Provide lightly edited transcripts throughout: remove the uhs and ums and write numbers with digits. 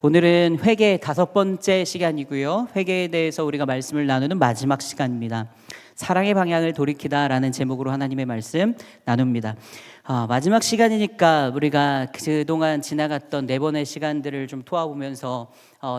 오늘은 회개 5번째 시간이고요. 회개에 대해서 우리가 말씀을 나누는 마지막 시간입니다. 사랑의 방향을 돌이키다라는 제목으로 하나님의 말씀 나눕니다. 마지막 시간이니까 우리가 그동안 지나갔던 4번의 시간들을 좀 도와보면서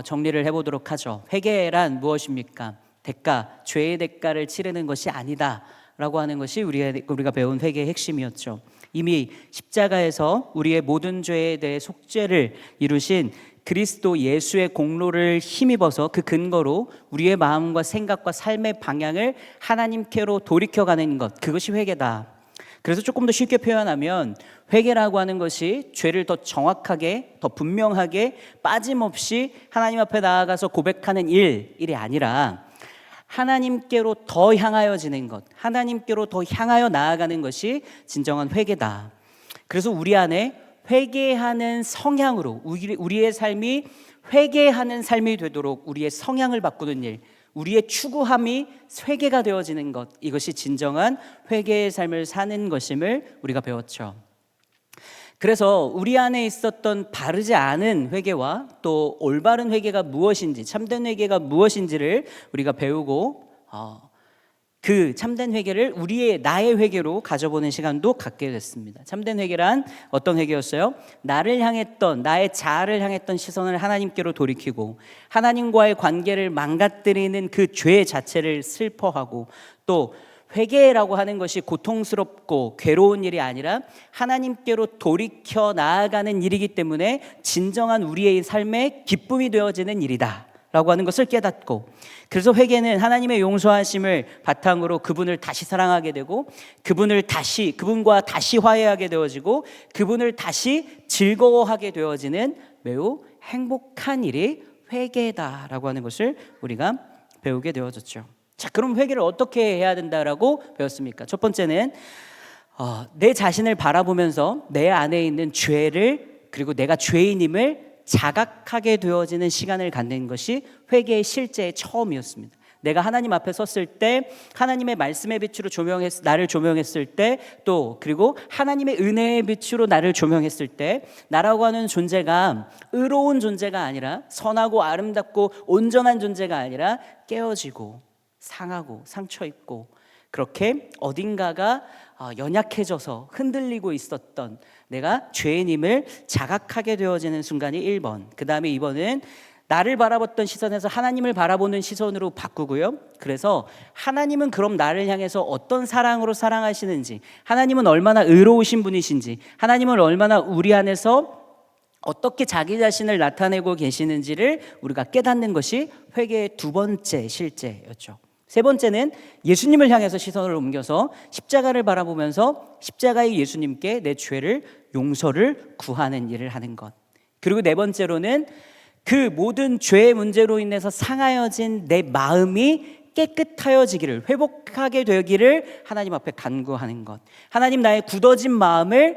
정리를 해보도록 하죠. 회개란 무엇입니까? 대가, 죄의 대가를 치르는 것이 아니다 라고 하는 것이 우리가 배운 회개의 핵심이었죠. 이미 십자가에서 우리의 모든 죄에 대해 속죄를 이루신 그리스도 예수의 공로를 힘입어서 그 근거로 우리의 마음과 생각과 삶의 방향을 하나님께로 돌이켜가는 것, 그것이 회개다. 그래서 조금 더 쉽게 표현하면 회개라고 하는 것이 죄를 더 정확하게, 더 분명하게, 빠짐없이 하나님 앞에 나아가서 고백하는 일이 아니라 하나님께로 더 향하여지는 것, 하나님께로 더 향하여 나아가는 것이 진정한 회개다. 그래서 우리 안에 회개하는 성향으로 우리의 삶이 회개하는 삶이 되도록 우리의 성향을 바꾸는 일, 우리의 추구함이 회개가 되어지는 것, 이것이 진정한 회개의 삶을 사는 것임을 우리가 배웠죠. 그래서 우리 안에 있었던 바르지 않은 회개와 또 올바른 회개가 무엇인지, 참된 회개가 무엇인지를 우리가 배우고 그 참된 회개를 나의 회개로 가져보는 시간도 갖게 됐습니다. 참된 회개란 어떤 회개였어요? 나를 향했던, 나의 자아를 향했던 시선을 하나님께로 돌이키고 하나님과의 관계를 망가뜨리는 그 죄 자체를 슬퍼하고, 또 회개라고 하는 것이 고통스럽고 괴로운 일이 아니라 하나님께로 돌이켜 나아가는 일이기 때문에 진정한 우리의 삶의 기쁨이 되어지는 일이다 라고 하는 것을 깨닫고, 그래서 회개는 하나님의 용서하심을 바탕으로 그분을 다시 사랑하게 되고 그분과 다시 화해하게 되어지고 그분을 다시 즐거워하게 되어지는 매우 행복한 일이 회개다라고 하는 것을 우리가 배우게 되어졌죠. 자, 그럼 회개를 어떻게 해야 된다라고 배웠습니까? 첫 번째는 내 자신을 바라보면서 내 안에 있는 죄를, 그리고 내가 죄인임을 자각하게 되어지는 시간을 갖는 것이 회개의 실제의 처음이었습니다. 내가 하나님 앞에 섰을 때, 하나님의 말씀의 빛으로 나를 조명했을 때, 또 그리고 하나님의 은혜의 빛으로 나를 조명했을 때, 나라고 하는 존재가 의로운 존재가 아니라, 선하고 아름답고 온전한 존재가 아니라 깨어지고 상하고 상처 입고 그렇게 어딘가가 연약해져서 흔들리고 있었던 내가 죄인임을 자각하게 되어지는 순간이 1번. 그 다음에 2번은 나를 바라봤던 시선에서 하나님을 바라보는 시선으로 바꾸고요. 그래서 하나님은 그럼 나를 향해서 어떤 사랑으로 사랑하시는지, 하나님은 얼마나 의로우신 분이신지, 하나님은 얼마나 우리 안에서 어떻게 자기 자신을 나타내고 계시는지를 우리가 깨닫는 것이 회개의 2번째 실제였죠. 3번째는 예수님을 향해서 시선을 옮겨서 십자가를 바라보면서 십자가의 예수님께 내 죄를 용서를 구하는 일을 하는 것. 그리고 4번째로는 그 모든 죄의 문제로 인해서 상하여진 내 마음이 깨끗하여지기를, 회복하게 되기를 하나님 앞에 간구하는 것. 하나님, 나의 굳어진 마음을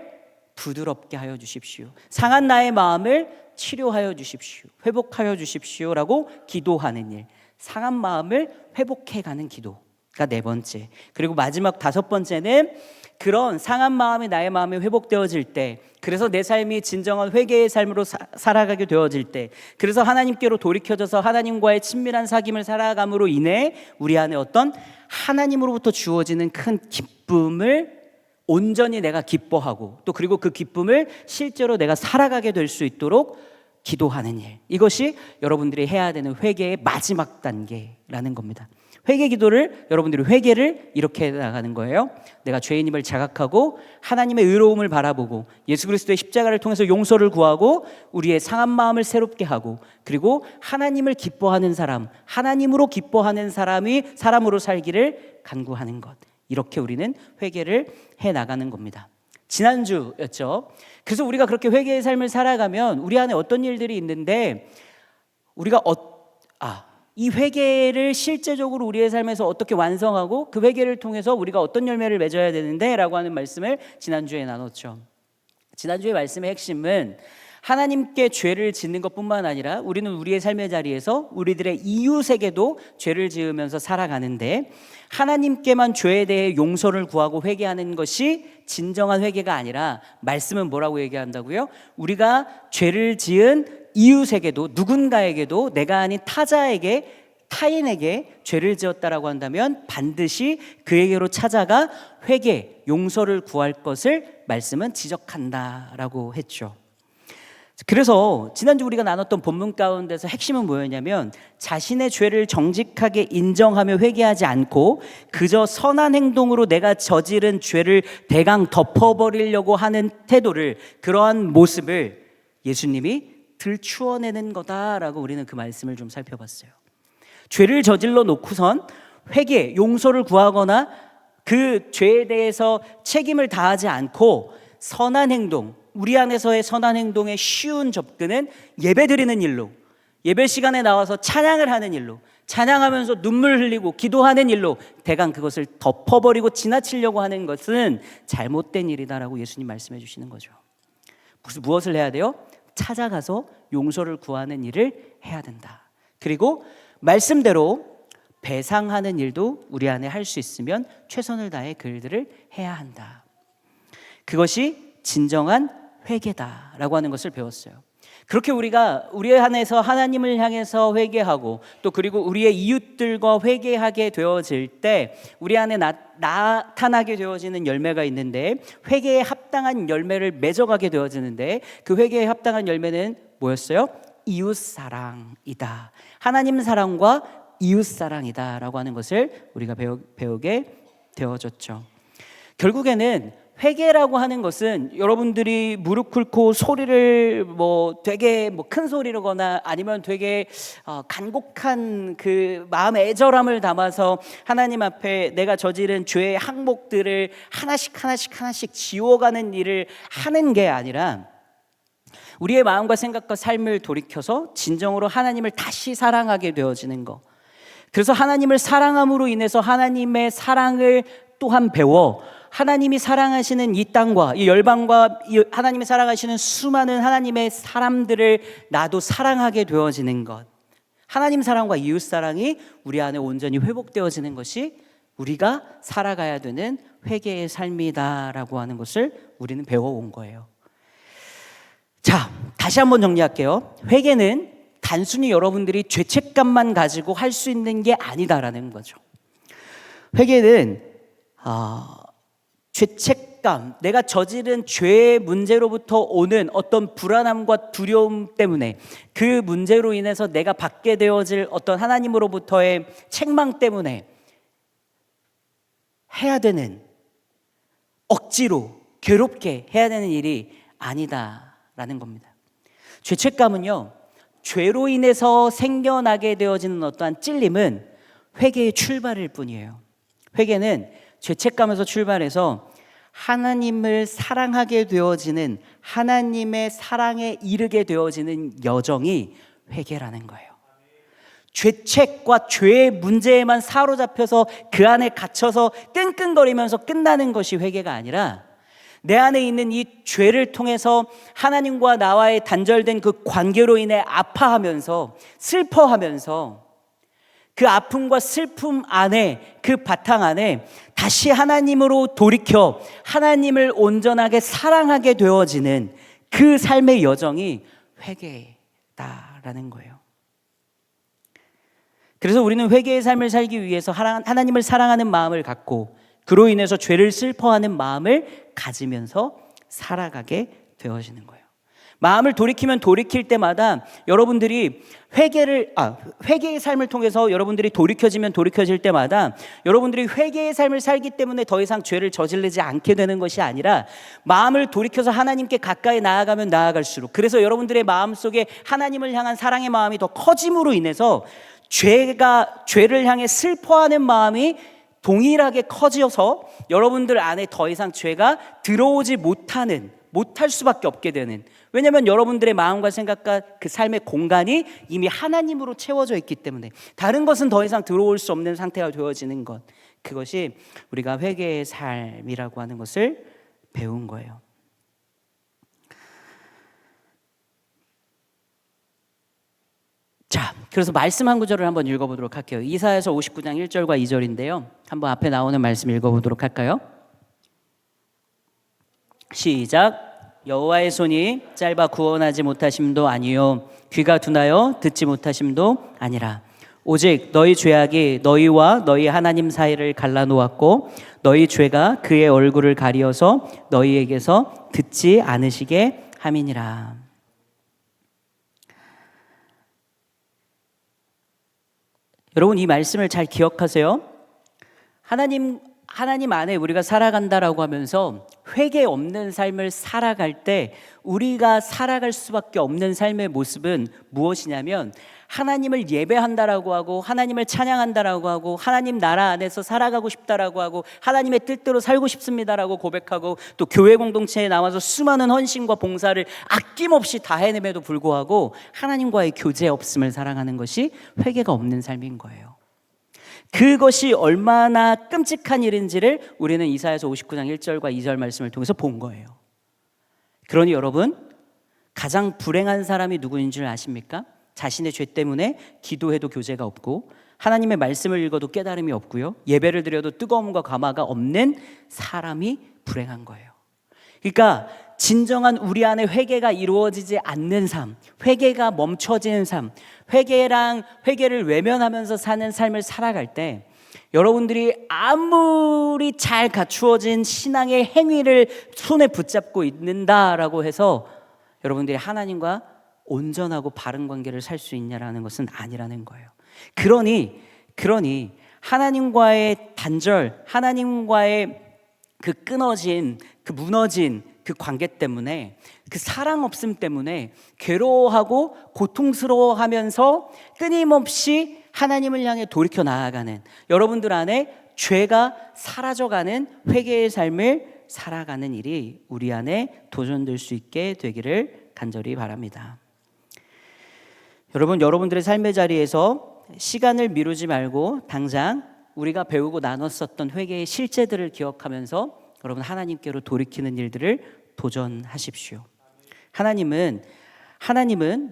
부드럽게 하여 주십시오. 상한 나의 마음을 치료하여 주십시오. 회복하여 주십시오라고 기도하는 일. 상한 마음을 회복해가는 기도가 4번째. 그리고 마지막 5번째는 그런 상한 마음이 나의 마음이 회복되어질 때, 그래서 내 삶이 진정한 회개의 삶으로 살아가게 되어질 때, 그래서 하나님께로 돌이켜져서 하나님과의 친밀한 사귐을 살아감으로 인해 우리 안에 어떤 하나님으로부터 주어지는 큰 기쁨을 온전히 내가 기뻐하고, 또 그리고 그 기쁨을 실제로 내가 살아가게 될 수 있도록 기도하는 일. 이것이 여러분들이 해야 되는 회개의 마지막 단계라는 겁니다. 회개 기도를, 여러분들이 회개를 이렇게 나가는 거예요. 내가 죄인임을 자각하고 하나님의 의로움을 바라보고 예수 그리스도의 십자가를 통해서 용서를 구하고 우리의 상한 마음을 새롭게 하고, 그리고 하나님을 기뻐하는 사람, 하나님으로 기뻐하는 사람으로 살기를 간구하는 것. 이렇게 우리는 회개를 해나가는 겁니다. 지난주였죠. 그래서 우리가 그렇게 회개의 삶을 살아가면 우리 안에 어떤 일들이 있는데, 우리가 이 회개를 실제적으로 우리의 삶에서 어떻게 완성하고 그 회개를 통해서 우리가 어떤 열매를 맺어야 되는데 라고 하는 말씀을 지난주에 나눴죠. 지난주의 말씀의 핵심은 하나님께 죄를 짓는 것뿐만 아니라 우리는 우리의 삶의 자리에서 우리들의 이웃에게도 죄를 지으면서 살아가는데, 하나님께만 죄에 대해 용서를 구하고 회개하는 것이 진정한 회개가 아니라, 말씀은 뭐라고 얘기한다고요? 우리가 죄를 지은 이웃에게도 누군가에게도 내가 아닌 타인에게 죄를 지었다라고 한다면 반드시 그에게로 찾아가 회개, 용서를 구할 것을 말씀은 지적한다라고 했죠. 그래서 지난주 우리가 나눴던 본문 가운데서 핵심은 뭐였냐면 자신의 죄를 정직하게 인정하며 회개하지 않고 그저 선한 행동으로 내가 저지른 죄를 대강 덮어버리려고 하는 태도를, 그러한 모습을 예수님이 들추어내는 거다라고 우리는 그 말씀을 좀 살펴봤어요. 죄를 저질러 놓고선 회개, 용서를 구하거나 그 죄에 대해서 책임을 다하지 않고 선한 행동, 우리 안에서의 선한 행동의 쉬운 접근은 예배 드리는 일로, 예배 시간에 나와서 찬양을 하는 일로, 찬양하면서 눈물 흘리고 기도하는 일로 대강 그것을 덮어버리고 지나치려고 하는 것은 잘못된 일이다라고 예수님 말씀해 주시는 거죠. 무엇을 해야 돼요? 찾아가서 용서를 구하는 일을 해야 된다. 그리고 말씀대로 배상하는 일도 우리 안에 할 수 있으면 최선을 다해 그 일들을 해야 한다. 그것이 진정한 회개다라고 하는 것을 배웠어요. 그렇게 우리가 우리 안에서 하나님을 향해서 회개하고 또 그리고 우리의 이웃들과 회개하게 되어질 때 우리 안에 나타나게 되어지는 열매가 있는데, 회개에 합당한 열매를 맺어가게 되어지는데, 그 회개에 합당한 열매는 뭐였어요? 이웃사랑이다. 하나님 사랑과 이웃사랑이다라고 하는 것을 우리가 배우게 되어졌죠. 결국에는 회개라고 하는 것은 여러분들이 무릎 꿇고 소리를 되게 큰 소리로거나 아니면 되게 간곡한 그 마음의 애절함을 담아서 하나님 앞에 내가 저지른 죄의 항목들을 하나씩 지워가는 일을 하는 게 아니라 우리의 마음과 생각과 삶을 돌이켜서 진정으로 하나님을 다시 사랑하게 되어지는 것. 그래서 하나님을 사랑함으로 인해서 하나님의 사랑을 또한 배워 하나님이 사랑하시는 이 땅과 이 열방과 하나님이 사랑하시는 수많은 하나님의 사람들을 나도 사랑하게 되어지는 것. 하나님 사랑과 이웃 사랑이 우리 안에 온전히 회복되어지는 것이 우리가 살아가야 되는 회개의 삶이다라고 하는 것을 우리는 배워온 거예요. 자, 다시 한번 정리할게요. 회개는 단순히 여러분들이 죄책감만 가지고 할 수 있는 게 아니다라는 거죠. 회개는 죄책감, 내가 저지른 죄의 문제로부터 오는 어떤 불안함과 두려움 때문에, 그 문제로 인해서 내가 받게 되어질 어떤 하나님으로부터의 책망 때문에 해야 되는, 억지로 괴롭게 해야 되는 일이 아니다라는 겁니다. 죄책감은요, 죄로 인해서 생겨나게 되어지는 어떠한 찔림은 회개의 출발일 뿐이에요. 회개는 죄책감에서 출발해서 하나님을 사랑하게 되어지는, 하나님의 사랑에 이르게 되어지는 여정이 회개라는 거예요. 죄책과 죄의 문제에만 사로잡혀서 그 안에 갇혀서 끙끙거리면서 끝나는 것이 회개가 아니라, 내 안에 있는 이 죄를 통해서 하나님과 나와의 단절된 그 관계로 인해 아파하면서 슬퍼하면서 그 아픔과 슬픔 안에, 그 바탕 안에 다시 하나님으로 돌이켜 하나님을 온전하게 사랑하게 되어지는 그 삶의 여정이 회개다라는 거예요. 그래서 우리는 회개의 삶을 살기 위해서 하나님을 사랑하는 마음을 갖고 그로 인해서 죄를 슬퍼하는 마음을 가지면서 살아가게 되어지는 거예요. 마음을 돌이키면 돌이킬 때마다 여러분들이 회개의 삶을 통해서 여러분들이 돌이켜지면 돌이켜질 때마다 여러분들이 회개의 삶을 살기 때문에 더 이상 죄를 저지르지 않게 되는 것이 아니라, 마음을 돌이켜서 하나님께 가까이 나아가면 나아갈수록, 그래서 여러분들의 마음속에 하나님을 향한 사랑의 마음이 더 커짐으로 인해서 죄를 향해 슬퍼하는 마음이 동일하게 커져서 여러분들 안에 더 이상 죄가 들어오지 못할 수밖에 없게 되는, 왜냐하면 여러분들의 마음과 생각과 그 삶의 공간이 이미 하나님으로 채워져 있기 때문에 다른 것은 더 이상 들어올 수 없는 상태가 되어지는 것, 그것이 우리가 회개의 삶이라고 하는 것을 배운 거예요. 자, 그래서 말씀 한 구절을 한번 읽어보도록 할게요. 이사야서 59장 1절과 2절인데요. 한번 앞에 나오는 말씀 읽어보도록 할까요? 시작. 여호와의 손이 짧아 구원하지 못하심도 아니요 귀가 둔하여 듣지 못하심도 아니라 오직 너희 죄악이 너희와 너희 하나님 사이를 갈라놓았고 너희 죄가 그의 얼굴을 가리어서 너희에게서 듣지 않으시게 함이니라. 여러분, 이 말씀을 잘 기억하세요. 하나님 안에 우리가 살아간다라고 하면서 회개 없는 삶을 살아갈 때 우리가 살아갈 수밖에 없는 삶의 모습은 무엇이냐면, 하나님을 예배한다라고 하고 하나님을 찬양한다라고 하고 하나님 나라 안에서 살아가고 싶다라고 하고 하나님의 뜻대로 살고 싶습니다라고 고백하고 또 교회 공동체에 나와서 수많은 헌신과 봉사를 아낌없이 다 해냄에도 불구하고 하나님과의 교제 없음을 살아가는 것이 회개가 없는 삶인 거예요. 그것이 얼마나 끔찍한 일인지를 우리는 이사야서 59장 1절과 2절 말씀을 통해서 본 거예요. 그러니 여러분, 가장 불행한 사람이 누구인 줄 아십니까? 자신의 죄 때문에 기도해도 교제가 없고 하나님의 말씀을 읽어도 깨달음이 없고요, 예배를 드려도 뜨거움과 감화가 없는 사람이 불행한 거예요. 그러니까 진정한 우리 안에 회개가 이루어지지 않는 삶, 회개가 멈춰지는 삶, 회개를 외면하면서 사는 삶을 살아갈 때 여러분들이 아무리 잘 갖추어진 신앙의 행위를 손에 붙잡고 있는다라고 해서 여러분들이 하나님과 온전하고 바른 관계를 살 수 있냐라는 것은 아니라는 거예요. 그러니 하나님과의 단절, 하나님과의 그 끊어진, 그 무너진 그 관계 때문에, 그 사랑 없음 때문에 괴로워하고 고통스러워하면서 끊임없이 하나님을 향해 돌이켜 나아가는, 여러분들 안에 죄가 사라져가는 회개의 삶을 살아가는 일이 우리 안에 도전될 수 있게 되기를 간절히 바랍니다. 여러분들의 삶의 자리에서 시간을 미루지 말고 당장 우리가 배우고 나눴었던 회개의 실제들을 기억하면서 여러분 하나님께로 돌이키는 일들을 도전하십시오. 하나님은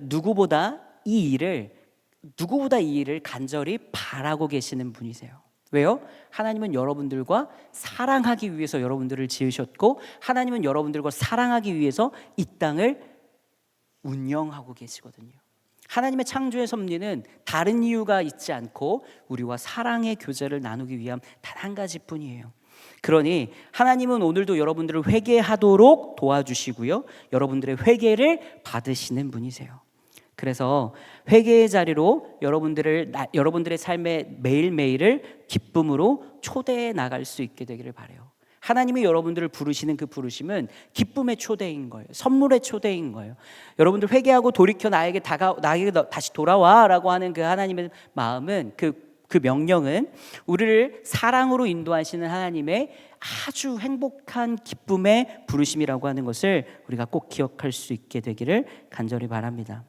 누구보다 이 일을 간절히 바라고 계시는 분이세요. 왜요? 하나님은 여러분들과 사랑하기 위해서 여러분들을 지으셨고, 하나님은 여러분들과 사랑하기 위해서 이 땅을 운영하고 계시거든요. 하나님의 창조의 섭리는 다른 이유가 있지 않고 우리와 사랑의 교제를 나누기 위한 단 한 가지뿐이에요. 그러니 하나님은 오늘도 여러분들을 회개하도록 도와주시고요, 여러분들의 회개를 받으시는 분이세요. 그래서 회개의 자리로 여러분들의 삶의 매일매일을 기쁨으로 초대해 나갈 수 있게 되기를 바라요. 하나님이 여러분들을 부르시는 그 부르심은 기쁨의 초대인 거예요. 선물의 초대인 거예요. 여러분들 회개하고 돌이켜 나에게 다시 돌아와라고 하는 그 하나님의 마음은, 그 명령은 우리를 사랑으로 인도하시는 하나님의 아주 행복한 기쁨의 부르심이라고 하는 것을 우리가 꼭 기억할 수 있게 되기를 간절히 바랍니다.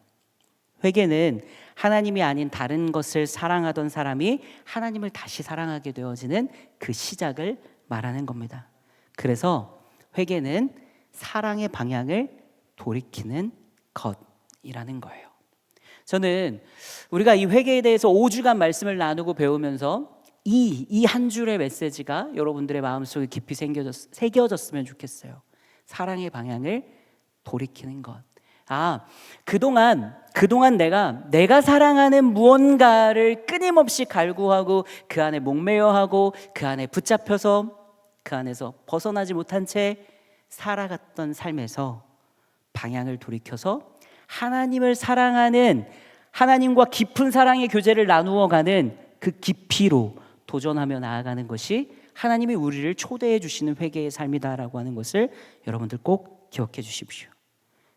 회개는 하나님이 아닌 다른 것을 사랑하던 사람이 하나님을 다시 사랑하게 되어지는 그 시작을 말하는 겁니다. 그래서 회개는 사랑의 방향을 돌이키는 것이라는 거예요. 저는 우리가 이 회개에 대해서 5주간 말씀을 나누고 배우면서 이 한 줄의 메시지가 여러분들의 마음속에 깊이 새겨졌으면 좋겠어요. 사랑의 방향을 돌이키는 것. 그동안 내가 사랑하는 무언가를 끊임없이 갈구하고 그 안에 목매여하고 그 안에 붙잡혀서 그 안에서 벗어나지 못한 채 살아갔던 삶에서 방향을 돌이켜서 하나님을 사랑하는, 하나님과 깊은 사랑의 교제를 나누어가는 그 깊이로 도전하며 나아가는 것이 하나님이 우리를 초대해 주시는 회개의 삶이다라고 하는 것을 여러분들 꼭 기억해 주십시오.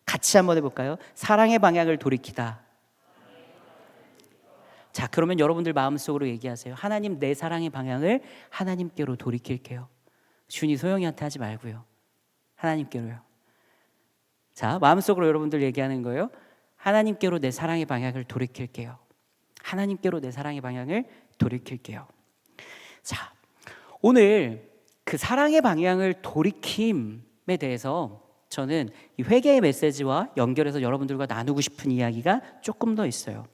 같이 한번 해볼까요? 사랑의 방향을 돌이키다. 자, 그러면 여러분들 마음속으로 얘기하세요. 하나님, 내 사랑의 방향을 하나님께로 돌이킬게요. 준이 소영이한테 하지 말고요, 하나님께로요. 자, 마음속으로 여러분들 얘기하는 거예요. 하나님께로 내 사랑의 방향을 돌이킬게요. 하나님께로 내 사랑의 방향을 돌이킬게요. 자, 오늘 그 사랑의 방향을 돌이킴에 대해서 저는 이 회개의 메시지와 연결해서 여러분들과 나누고 싶은 이야기가 조금 더 있어요.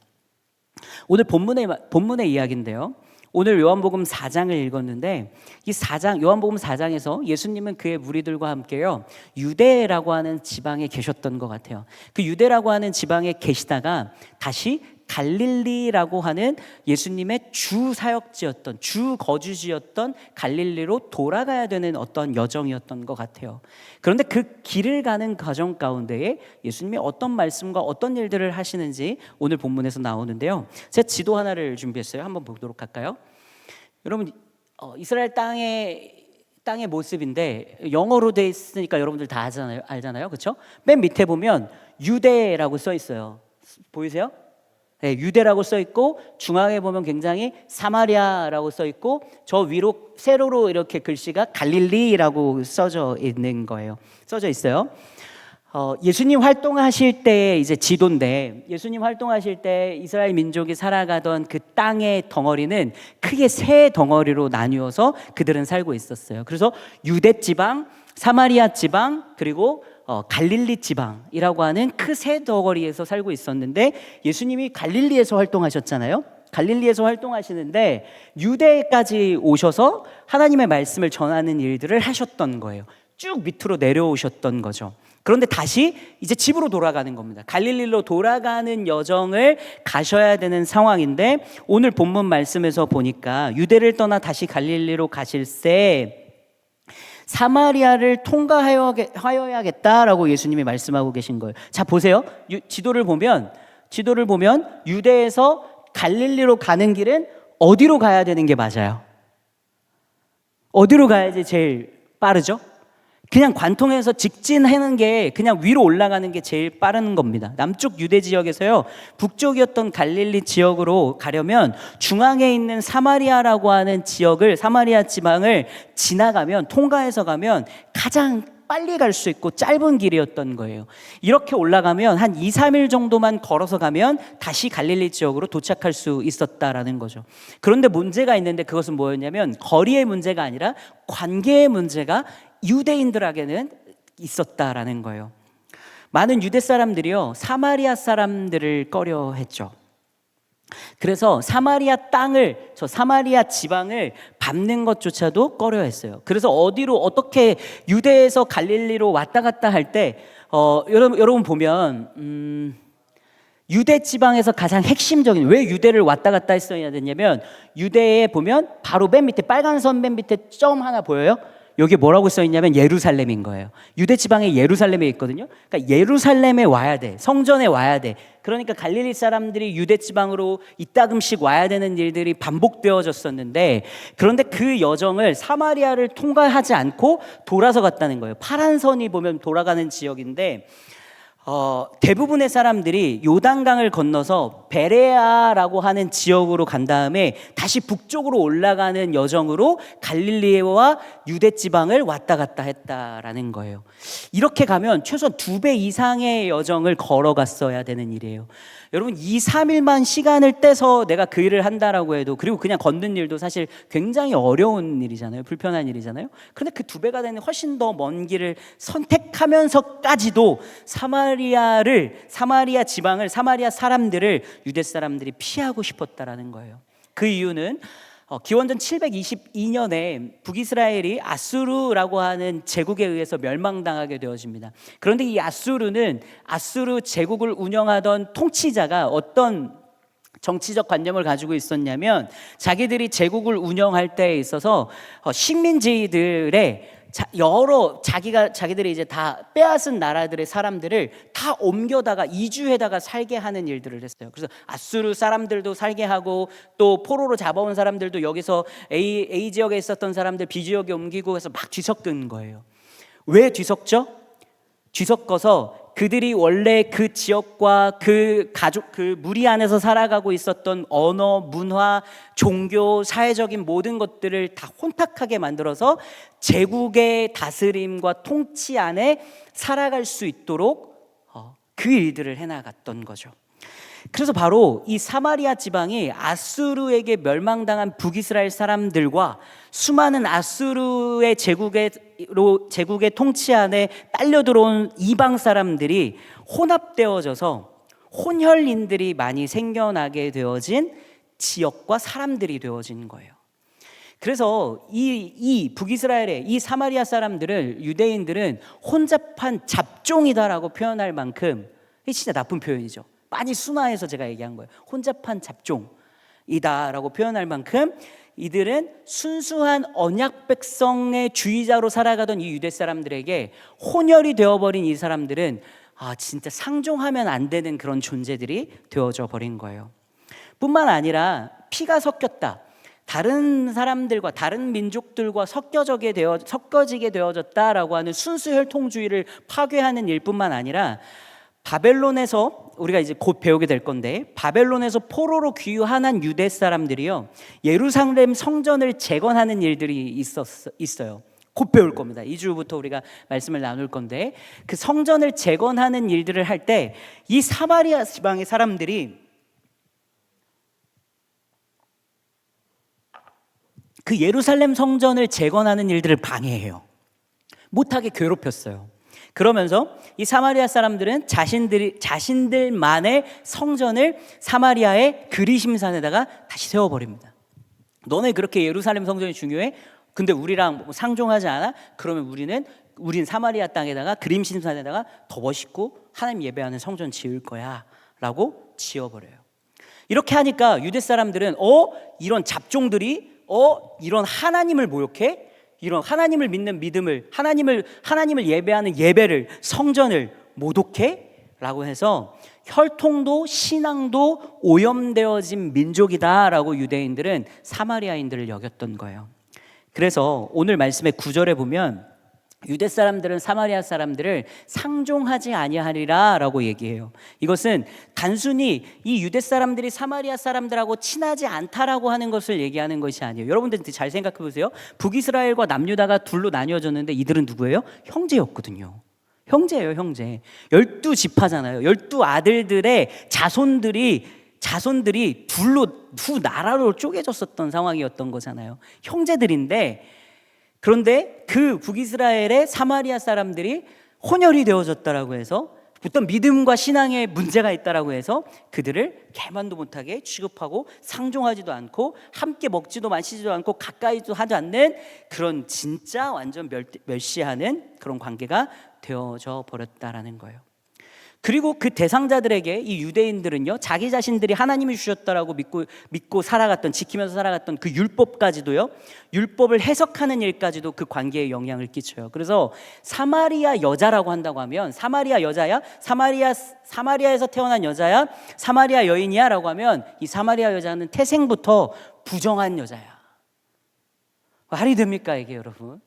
오늘 본문의 이야기인데요, 오늘 요한복음 4장을 읽었는데 이 4장 요한복음 4장에서 예수님은 그의 무리들과 함께요 유대라고 하는 지방에 계셨던 것 같아요. 그 유대라고 하는 지방에 계시다가 다시 갈릴리라고 하는 예수님의 주 사역지였던 주 거주지였던 갈릴리로 돌아가야 되는 어떤 여정이었던 것 같아요. 그런데 그 길을 가는 과정 가운데에 예수님이 어떤 말씀과 어떤 일들을 하시는지 오늘 본문에서 나오는데요. 제가 지도 하나를 준비했어요. 한번 보도록 할까요? 여러분 이스라엘 땅의 모습인데 영어로 돼 있으니까 여러분들 다 알잖아요. 그렇죠? 맨 밑에 보면 유대라고 써 있어요. 보이세요? 네, 유대라고 써 있고 중앙에 보면 굉장히 사마리아라고 써 있고 저 위로 세로로 이렇게 글씨가 갈릴리라고 써져 있는 거예요. 써져 있어요. 예수님 활동하실 때의 이제 지도인데 예수님 활동하실 때 이스라엘 민족이 살아가던 그 땅의 덩어리는 크게 세 덩어리로 나뉘어서 그들은 살고 있었어요. 그래서 유대 지방, 사마리아 지방, 그리고 갈릴리 지방이라고 하는 그 세 덩어리에서 살고 있었는데 예수님이 갈릴리에서 활동하셨잖아요. 갈릴리에서 활동하시는데 유대까지 오셔서 하나님의 말씀을 전하는 일들을 하셨던 거예요. 쭉 밑으로 내려오셨던 거죠. 그런데 다시 이제 집으로 돌아가는 겁니다. 갈릴리로 돌아가는 여정을 가셔야 되는 상황인데 오늘 본문 말씀에서 보니까 유대를 떠나 다시 갈릴리로 가실새 사마리아를 통과하여야겠다라고 예수님이 말씀하고 계신 거예요. 자, 보세요. 지도를 보면 유대에서 갈릴리로 가는 길은 어디로 가야 되는 게 맞아요? 어디로 가야지 제일 빠르죠? 그냥 관통해서 직진하는 게 그냥 위로 올라가는 게 제일 빠른 겁니다. 남쪽 유대 지역에서요 북쪽이었던 갈릴리 지역으로 가려면 중앙에 있는 사마리아라고 하는 지역을 사마리아 지방을 지나가면 통과해서 가면 가장 빨리 갈 수 있고 짧은 길이었던 거예요. 이렇게 올라가면 한 2, 3일 정도만 걸어서 가면 다시 갈릴리 지역으로 도착할 수 있었다라는 거죠. 그런데 문제가 있는데 그것은 뭐였냐면 거리의 문제가 아니라 관계의 문제가 유대인들에게는 있었다라는 거예요. 많은 유대 사람들이요 사마리아 사람들을 꺼려했죠. 그래서 사마리아 지방을 밟는 것조차도 꺼려했어요. 그래서 어떻게 유대에서 갈릴리로 왔다 갔다 할 때 여러분 보면 유대 지방에서 가장 핵심적인 왜 유대를 왔다 갔다 했어야 됐냐면 유대에 보면 바로 맨 밑에 빨간 선 맨 밑에 점 하나 보여요? 여기 뭐라고 써 있냐면 예루살렘인 거예요. 유대 지방에 예루살렘에 있거든요. 그러니까 예루살렘에 와야 돼. 성전에 와야 돼. 그러니까 갈릴리 사람들이 유대 지방으로 이따금씩 와야 되는 일들이 반복되어졌었는데 그런데 그 여정을 사마리아를 통과하지 않고 돌아서 갔다는 거예요. 파란 선이 보면 돌아가는 지역인데 대부분의 사람들이 요단강을 건너서 베레아라고 하는 지역으로 간 다음에 다시 북쪽으로 올라가는 여정으로 갈릴리와 유대 지방을 왔다 갔다 했다라는 거예요. 이렇게 가면 최소한 2배 이상의 여정을 걸어갔어야 되는 일이에요. 여러분 2, 3일만 시간을 떼서 내가 그 일을 한다라고 해도 그리고 그냥 걷는 일도 사실 굉장히 어려운 일이잖아요. 불편한 일이잖아요. 그런데 그 2배가 되는 훨씬 더 먼 길을 선택하면서까지도 사마리아 지방을 사마리아 사람들을 유대 사람들이 피하고 싶었다라는 거예요. 그 이유는 기원전 722년에 북이스라엘이 아수르라고 하는 제국에 의해서 멸망당하게 되어집니다. 그런데 이 아수르는 아수르 제국을 운영하던 통치자가 어떤 정치적 관념을 가지고 있었냐면 자기들이 제국을 운영할 때에 있어서 식민지들의 자기들이 이제 다 빼앗은 나라들의 사람들을 다 옮겨다가 이주해다가 살게 하는 일들을 했어요. 그래서 아수르 사람들도 살게 하고 또 포로로 잡아온 사람들도 여기서 A 지역에 있었던 사람들 B 지역에 옮기고 해서 막 뒤섞은 거예요. 왜 뒤섞죠? 뒤섞어서 그들이 원래 그 지역과 그 가족, 그 무리 안에서 살아가고 있었던 언어, 문화, 종교, 사회적인 모든 것들을 다 혼탁하게 만들어서 제국의 다스림과 통치 안에 살아갈 수 있도록 그 일들을 해나갔던 거죠. 그래서 바로 이 사마리아 지방이 아수르에게 멸망당한 북이스라엘 사람들과 수많은 아수르의 제국의 통치 안에 딸려 들어온 이방 사람들이 혼합되어져서 혼혈인들이 많이 생겨나게 되어진 지역과 사람들이 되어진 거예요. 그래서 이 북이스라엘의 이 사마리아 사람들을 유대인들은 혼잡한 잡종이다라고 표현할 만큼, 이게 진짜 나쁜 표현이죠. 많이 순화해서 제가 얘기한 거예요. 혼잡한 잡종이다라고 표현할 만큼 이들은 순수한 언약 백성의 주의자로 살아가던 이 유대 사람들에게 혼혈이 되어버린 이 사람들은 진짜 상종하면 안 되는 그런 존재들이 되어져 버린 거예요. 뿐만 아니라 피가 섞였다, 다른 사람들과 다른 민족들과 섞어지게 되어졌다라고 하는 순수 혈통주의를 파괴하는 일뿐만 아니라, 바벨론에서 우리가 이제 곧 배우게 될 건데, 바벨론에서 포로로 귀환한 유대 사람들이요, 예루살렘 성전을 재건하는 일들이 있어요. 곧 배울 겁니다. 2주부터 우리가 말씀을 나눌 건데, 그 성전을 재건하는 일들을 할 때 이 사마리아 지방의 사람들이 그 예루살렘 성전을 재건하는 일들을 방해해요. 못하게 괴롭혔어요. 그러면서 이 사마리아 사람들은 자신들만의 성전을 사마리아의 그리심산에다가 다시 세워버립니다. 너네 그렇게 예루살렘 성전이 중요해? 근데 우리랑 상종하지 않아? 그러면 우린 사마리아 땅에다가 그리심산에다가 더 멋있고 하나님 예배하는 성전 지을 거야 라고 지어버려요. 이렇게 하니까 유대 사람들은 이런 잡종들이 이런 하나님을 모욕해? 이런 하나님을 믿는 믿음을, 하나님을 예배하는 예배를, 성전을 모독해? 라고 해서 혈통도 신앙도 오염되어진 민족이다 라고 유대인들은 사마리아인들을 여겼던 거예요. 그래서 오늘 말씀의 9절에 보면 유대 사람들은 사마리아 사람들을 상종하지 아니하리라 라고 얘기해요. 이것은 단순히 이 유대 사람들이 사마리아 사람들하고 친하지 않다라고 하는 것을 얘기하는 것이 아니에요. 여러분들 잘 생각해 보세요. 북이스라엘과 남유다가 둘로 나뉘어졌는데 이들은 누구예요? 형제였거든요. 형제예요, 형제. 12지파잖아요. 12아들들의 자손들이 두 나라로 쪼개졌었던 상황이었던 거잖아요. 형제들인데, 그런데 그 북이스라엘의 사마리아 사람들이 혼혈이 되어졌다라고 해서, 어떤 믿음과 신앙에 문제가 있다라고 해서 그들을 개만도 못하게 취급하고 상종하지도 않고 함께 먹지도 마시지도 않고 가까이도 하지 않는 그런 진짜 완전 멸시하는 그런 관계가 되어져 버렸다라는 거예요. 그리고 그 대상자들에게 이 유대인들은요, 자기 자신들이 하나님이 주셨다라고 믿고 살아갔던, 지키면서 살아갔던 그 율법까지도요, 율법을 해석하는 일까지도 그 관계에 영향을 끼쳐요. 그래서 사마리아 여자라고 한다고 하면, 사마리아 여자야? 사마리아에서 태어난 여자야? 사마리아 여인이야? 라고 하면 이 사마리아 여자는 태생부터 부정한 여자야. 말이 됩니까 이게 여러분?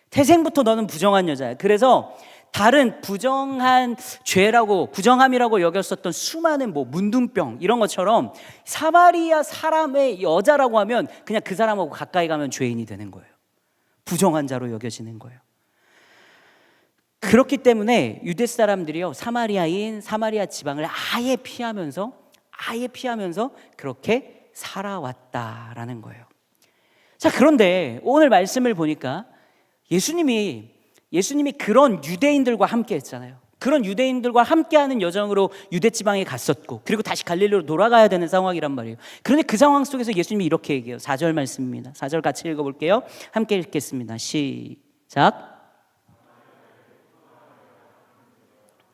태생부터 너는 부정한 여자야. 그래서 다른 부정한 죄라고, 부정함이라고 여겼었던 수많은 문둥병 이런 것처럼 사마리아 사람의 여자라고 하면 그냥 그 사람하고 가까이 가면 죄인이 되는 거예요. 부정한 자로 여겨지는 거예요. 그렇기 때문에 유대 사람들이요, 사마리아 지방을 아예 피하면서 그렇게 살아왔다라는 거예요. 자, 그런데 오늘 말씀을 보니까 예수님이 그런 유대인들과 함께 했잖아요. 그런 유대인들과 함께하는 여정으로 유대 지방에 갔었고, 그리고 다시 갈릴리로 돌아가야 되는 상황이란 말이에요. 그런데 그 상황 속에서 예수님이 이렇게 얘기해요. 4절 말씀입니다. 4절 같이 읽어볼게요. 함께 읽겠습니다. 시작.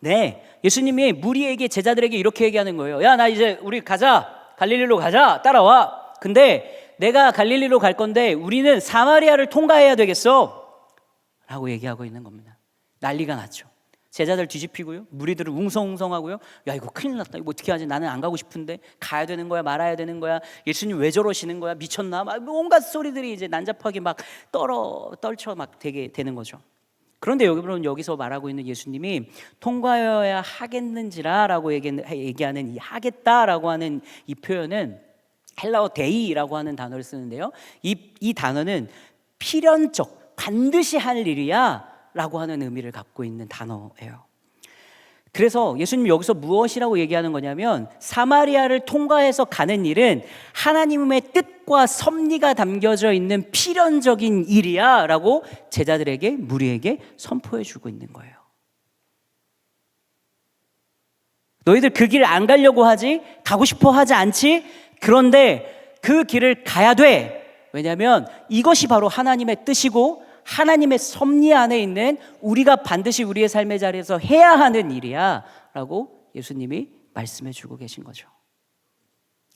네, 예수님이 무리에게, 제자들에게 이렇게 얘기하는 거예요. 야, 나 이제 우리 가자, 갈릴리로 가자, 따라와. 근데 내가 갈릴리로 갈 건데 우리는 사마리아를 통과해야 되겠어 라고 얘기하고 있는 겁니다. 난리가 났죠. 제자들 뒤집히고요, 무리들은 웅성웅성하고요. 야, 이거 큰일 났다, 이거 어떻게 하지? 나는 안 가고 싶은데 가야 되는 거야, 말아야 되는 거야? 예수님 왜 저러시는 거야? 미쳤나? 막 온갖 소리들이 이제 난잡하게 막 떨쳐 막 되게 되는 거죠. 그런데 여러분, 여기서 말하고 있는 예수님이 통과해야 하겠는지라라고 얘기하는 이 하겠다라고 하는 이 표현은 헬라어 데이라고 하는 단어를 쓰는데요, 이 단어는 필연적, 반드시 할 일이야 라고 하는 의미를 갖고 있는 단어예요. 그래서 예수님이 여기서 무엇이라고 얘기하는 거냐면, 사마리아를 통과해서 가는 일은 하나님의 뜻과 섭리가 담겨져 있는 필연적인 일이야 라고 제자들에게, 무리에게 선포해 주고 있는 거예요. 너희들 그 길 안 가려고 하지? 가고 싶어 하지 않지? 그런데 그 길을 가야 돼. 왜냐하면 이것이 바로 하나님의 뜻이고 하나님의 섭리 안에 있는 우리가 반드시 우리의 삶의 자리에서 해야 하는 일이야 라고 예수님이 말씀해 주고 계신 거죠.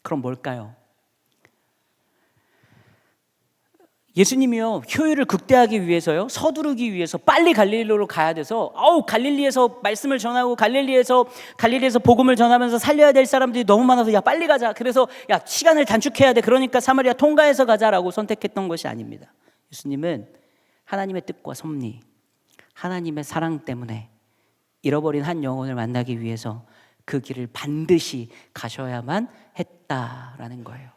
그럼 뭘까요? 예수님이요, 효율을 극대화하기 위해서요, 서두르기 위해서 빨리 갈릴리로 가야 돼서 갈릴리에서 말씀을 전하고 갈릴리에서 복음을 전하면서 살려야 될 사람들이 너무 많아서 야 빨리 가자. 그래서 야 시간을 단축해야 돼. 그러니까 사마리아 통과해서 가자라고 선택했던 것이 아닙니다. 예수님은 하나님의 뜻과 섭리, 하나님의 사랑 때문에 잃어버린 한 영혼을 만나기 위해서 그 길을 반드시 가셔야만 했다라는 거예요.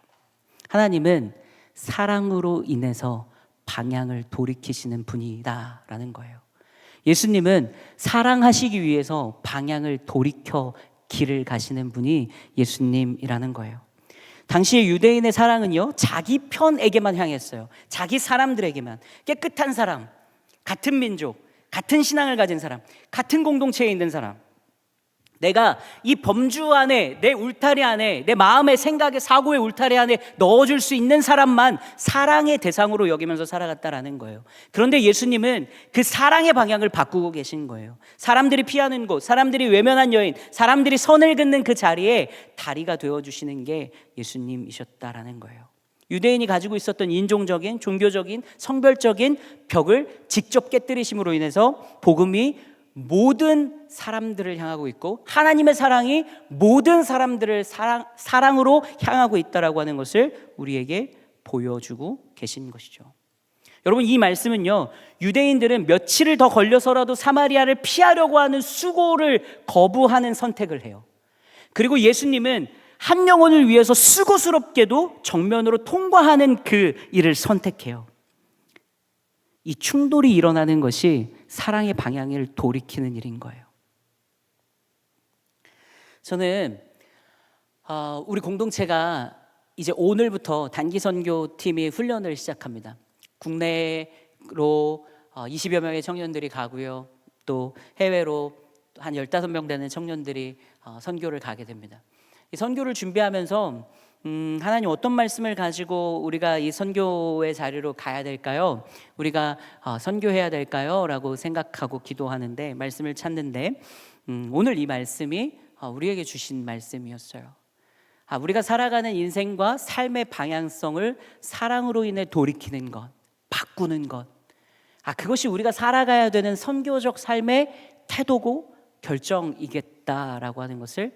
하나님은 사랑으로 인해서 방향을 돌이키시는 분이다라는 거예요. 예수님은 사랑하시기 위해서 방향을 돌이켜 길을 가시는 분이 예수님이라는 거예요. 당시의 유대인의 사랑은요, 자기 편에게만 향했어요. 자기 사람들에게만. 깨끗한 사람, 같은 민족, 같은 신앙을 가진 사람, 같은 공동체에 있는 사람, 내가 이 범주 안에, 내 울타리 안에, 내 마음의 생각의 사고의 울타리 안에 넣어줄 수 있는 사람만 사랑의 대상으로 여기면서 살아갔다라는 거예요. 그런데 예수님은 그 사랑의 방향을 바꾸고 계신 거예요. 사람들이 피하는 곳, 사람들이 외면한 여인, 사람들이 선을 긋는 그 자리에 다리가 되어주시는 게 예수님이셨다라는 거예요. 유대인이 가지고 있었던 인종적인, 종교적인, 성별적인 벽을 직접 깨뜨리심으로 인해서 복음이 모든 사람들을 향하고 있고 하나님의 사랑이 모든 사람들을 사랑으로 향하고 있다라고 하는 것을 우리에게 보여주고 계신 것이죠. 여러분, 이 말씀은요, 유대인들은 며칠을 더 걸려서라도 사마리아를 피하려고 하는 수고를 거부하는 선택을 해요. 그리고 예수님은 한 영혼을 위해서 수고스럽게도 정면으로 통과하는 그 일을 선택해요. 이 충돌이 일어나는 것이 사랑의 방향을 돌이키는 일인 거예요. 저는 우리 공동체가 이제 오늘부터 단기 선교팀이 훈련을 시작합니다. 국내로 20여 명의 청년들이 가고요. 또 해외로 한 15명 되는 청년들이 선교를 가게 됩니다. 이 선교를 준비하면서 하나님 어떤 말씀을 가지고 우리가 이 선교의 자리로 가야 될까요? 우리가 선교해야 될까요? 라고 생각하고 기도하는데 말씀을 찾는데 오늘 이 말씀이 우리에게 주신 말씀이었어요. 우리가 살아가는 인생과 삶의 방향성을 사랑으로 인해 돌이키는 것, 바꾸는 것, 그것이 우리가 살아가야 되는 선교적 삶의 태도고 결정이겠다라고 하는 것을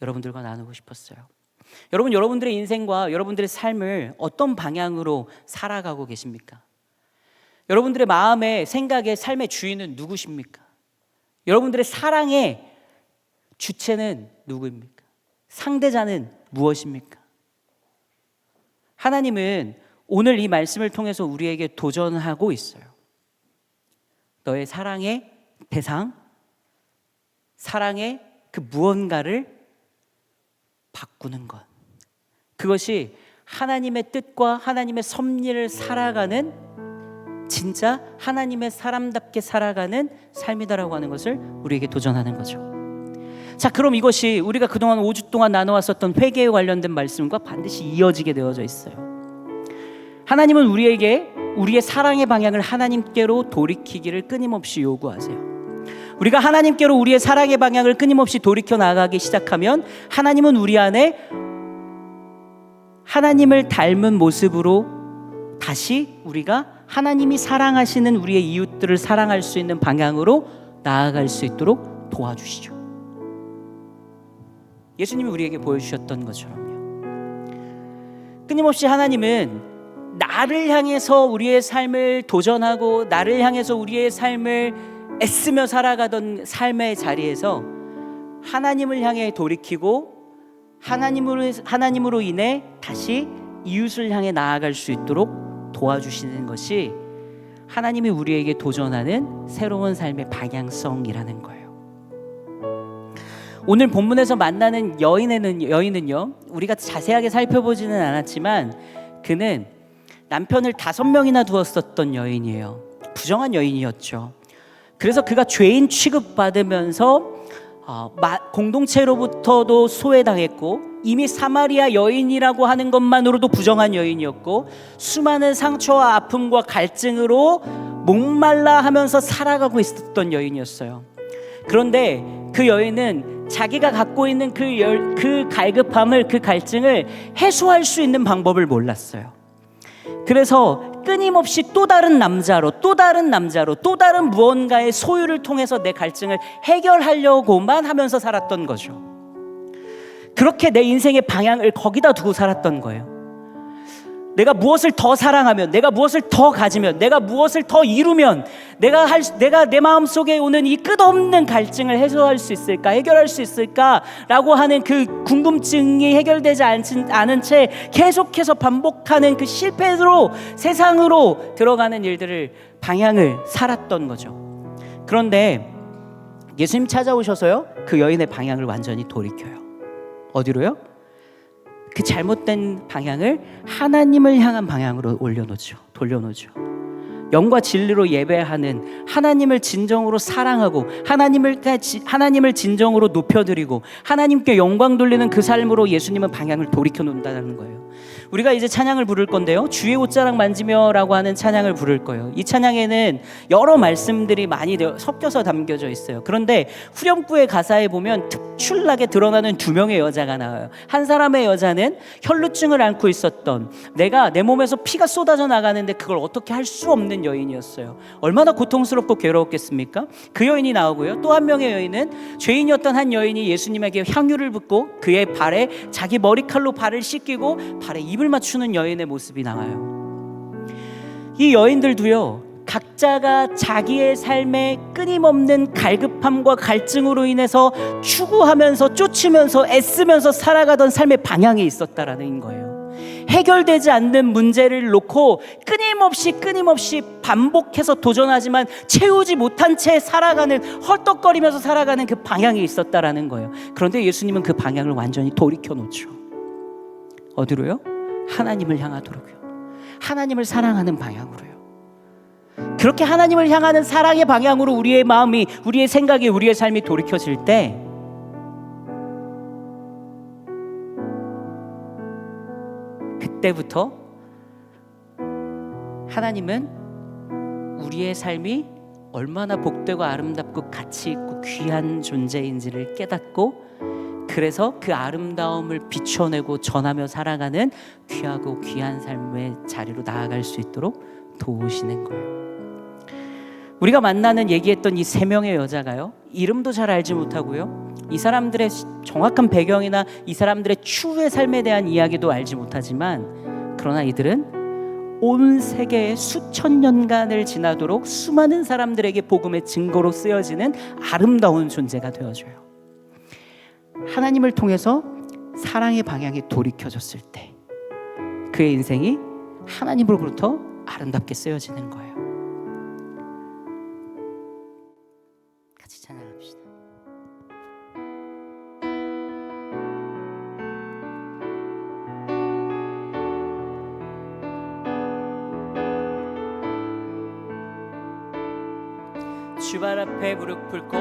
여러분들과 나누고 싶었어요. 여러분, 여러분들의 인생과 여러분들의 삶을 어떤 방향으로 살아가고 계십니까? 여러분들의 마음의 생각의 삶의 주인은 누구십니까? 여러분들의 사랑의 주체는 누구입니까? 상대자는 무엇입니까? 하나님은 오늘 이 말씀을 통해서 우리에게 도전하고 있어요. 너의 사랑의 대상, 사랑의 그 무언가를 바꾸는 것, 그것이 하나님의 뜻과 하나님의 섭리를 살아가는 진짜 하나님의 사람답게 살아가는 삶이다라고 하는 것을 우리에게 도전하는 거죠. 자, 그럼 이것이 우리가 그동안 5주 동안 나눠왔었던 회개에 관련된 말씀과 반드시 이어지게 되어져 있어요. 하나님은 우리에게 우리의 사랑의 방향을 하나님께로 돌이키기를 끊임없이 요구하세요. 우리가 하나님께로 우리의 사랑의 방향을 끊임없이 돌이켜 나가기 시작하면 하나님은 우리 안에 하나님을 닮은 모습으로 다시 우리가 하나님이 사랑하시는 우리의 이웃들을 사랑할 수 있는 방향으로 나아갈 수 있도록 도와주시죠. 예수님이 우리에게 보여주셨던 것처럼요. 끊임없이 하나님은 나를 향해서 우리의 삶을 도전하고 나를 향해서 우리의 삶을 애쓰며 살아가던 삶의 자리에서 하나님을 향해 돌이키고 하나님으로 인해 다시 이웃을 향해 나아갈 수 있도록 도와주시는 것이 하나님이 우리에게 도전하는 새로운 삶의 방향성이라는 거예요. 오늘 본문에서 만나는 여인은요, 우리가 자세하게 살펴보지는 않았지만 그는 남편을 5명이나 두었었던 여인이에요. 부정한 여인이었죠. 그래서 그가 죄인 취급받으면서 공동체로부터도 소외당했고 이미 사마리아 여인이라고 하는 것만으로도 부정한 여인이었고 수많은 상처와 아픔과 갈증으로 목말라 하면서 살아가고 있었던 여인이었어요. 그런데 그 여인은 자기가 갖고 있는 그 갈급함을, 그 갈증을 해소할 수 있는 방법을 몰랐어요. 그래서 끊임없이 또 다른 남자로 또 다른 무언가의 소유를 통해서 내 갈증을 해결하려고만 하면서 살았던 거죠. 그렇게 내 인생의 방향을 거기다 두고 살았던 거예요. 내가 무엇을 더 사랑하면, 내가 무엇을 더 가지면, 내가 무엇을 더 이루면 내가 내 마음속에 오는 이 끝없는 갈증을 해소할 수 있을까, 해결할 수 있을까라고 하는 그 궁금증이 해결되지 않은 채 계속해서 반복하는 그 실패로 세상으로 들어가는 일들을, 방향을 살았던 거죠. 그런데 예수님 찾아오셔서요, 그 여인의 방향을 완전히 돌이켜요. 어디로요? 그 잘못된 방향을 하나님을 향한 방향으로 돌려놓죠. 영과 진리로 예배하는, 하나님을 진정으로 사랑하고 하나님을 진정으로 높여드리고 하나님께 영광 돌리는 그 삶으로 예수님은 방향을 돌이켜 놓는다는 거예요. 우리가 이제 찬양을 부를 건데요, 주의 옷자락 만지며 라고 하는 찬양을 부를 거예요. 이 찬양에는 여러 말씀들이 많이 섞여서 담겨져 있어요. 그런데 후렴구의 가사에 보면 특출나게 드러나는 두 명의 여자가 나와요. 한 사람의 여자는 혈루증을 앓고 있었던, 내 몸에서 피가 쏟아져 나가는데 그걸 어떻게 할 수 없는 여인이었어요. 얼마나 고통스럽고 괴로웠겠습니까? 그 여인이 나오고요, 또 한 명의 여인은 죄인이었던 한 여인이 예수님에게 향유를 붓고 그의 발에 자기 머리칼로 발을 씻기고 발에 입을 맞추는 여인의 모습이 나와요. 이 여인들도요, 각자가 자기의 삶에 끊임없는 갈급함과 갈증으로 인해서 추구하면서 쫓으면서 애쓰면서 살아가던 삶의 방향이 있었다라는 거예요. 해결되지 않는 문제를 놓고 끊임없이 반복해서 도전하지만 채우지 못한 채 살아가는, 헐떡거리면서 살아가는 그 방향이 있었다라는 거예요. 그런데 예수님은 그 방향을 완전히 돌이켜 놓죠. 어디로요? 하나님을 향하도록요. 하나님을 사랑하는 방향으로요. 그렇게 하나님을 향하는 사랑의 방향으로 우리의 마음이, 우리의 생각이, 우리의 삶이 돌이켜질 때 그때부터 하나님은 우리의 삶이 얼마나 복되고 아름답고 가치 있고 귀한 존재인지를 깨닫고, 그래서 그 아름다움을 비춰내고 전하며 살아가는 귀하고 귀한 삶의 자리로 나아갈 수 있도록 도우시는 거예요. 우리가 만나는, 얘기했던 이 세 명의 여자가요, 이름도 잘 알지 못하고요, 이 사람들의 정확한 배경이나 이 사람들의 추후의 삶에 대한 이야기도 알지 못하지만, 그러나 이들은 온 세계에 수천 년간을 지나도록 수많은 사람들에게 복음의 증거로 쓰여지는 아름다운 존재가 되어줘요. 하나님을 통해서 사랑의 방향이 돌이켜졌을 때 그의 인생이 하나님으로부터 아름답게 쓰여지는 거예요. 같이 찬양합시다. 주발 앞에 무릎 꿇고,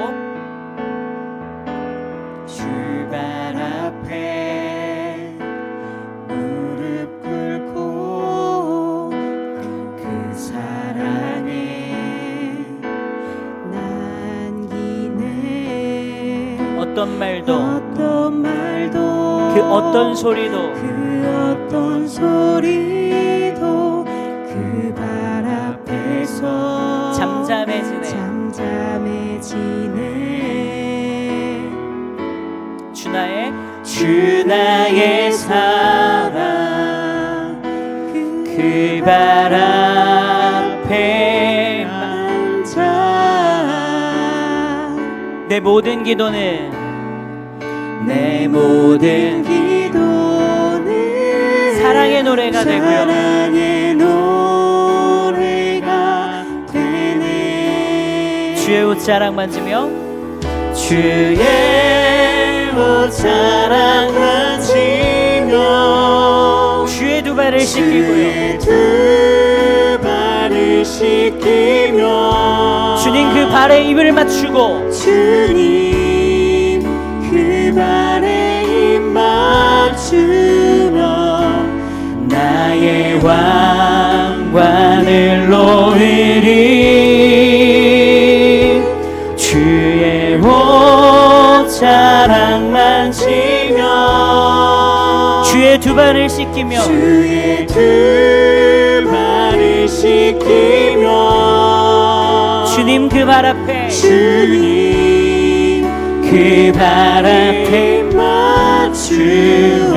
주발 앞에 무릎 꿇고 그 사랑에 남기네. 어떤 말도 그 어떤 소리도 그 발 앞에서 잠잠해지네. 주 나의 사랑 그 발 앞에 만져. 내 모든 기도는 사랑의 노래가 되고요, 주의 옷자락 만지며, 주의 옷자락 만지며, 주의 두 발을 씻기고요, 주님 그 발에 입을 맞추고, 주님 그 발에 입 맞추고 맞추며 나의 왕관을 놓으리. 주의 옷 자랑만 지며 주의 두 발을 씻기며 주의 두 발을 씻기며 주님 그 발 앞에 주님 그 발 앞에 맞추며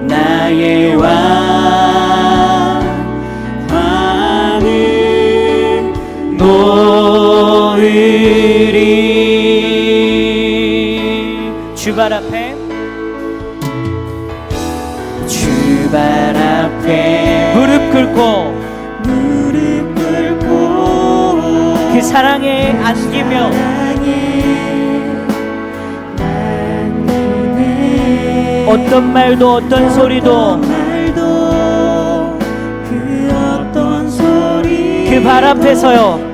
나의 왕관을 놓으리. 주 발 앞에 주 발 앞에 무릎 꿇고 그 사랑에 안기며 어떤 말도 어떤 소리도 그 발 앞에서요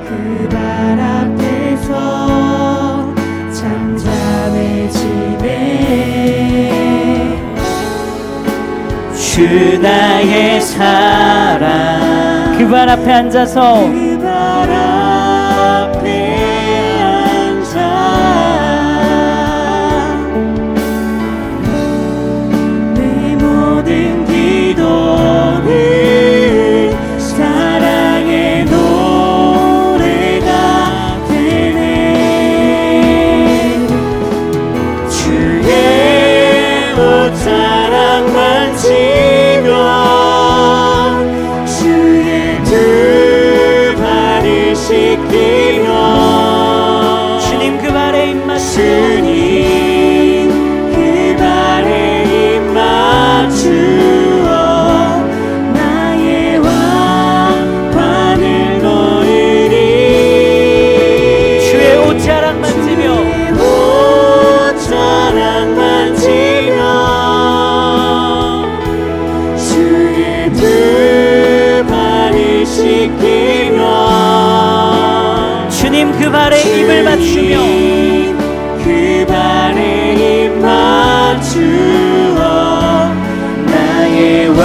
잠잠해지네. 주 나의 사랑 그 발 앞에 앉아서 그 발 앞에 앉아 내 모든 기도는 사랑의 노래가 되네. 주의 옷 자랑만 지며 주의 두 발을 씻기며 주님 그 발에 입 맞추니 그 발에 입 맞추어 나의 왕관을 놓으리. 주의 옷 자랑만 지며 옷 자랑만 지며 주의 두 발을 씻기며 주님 그 발에 입을 맞추며 그 발에 입 맞추어 나의 왕관을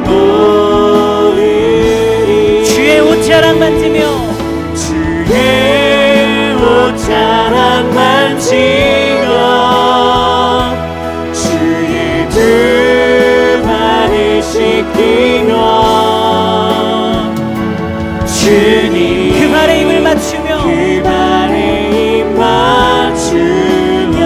놓으리. 주의 옷 자랑만 지며 주의 옷 자랑만 지며 주의 두 발을 씻기며 주님 그 발에 입을 맞추며 그 발에 입 맞추며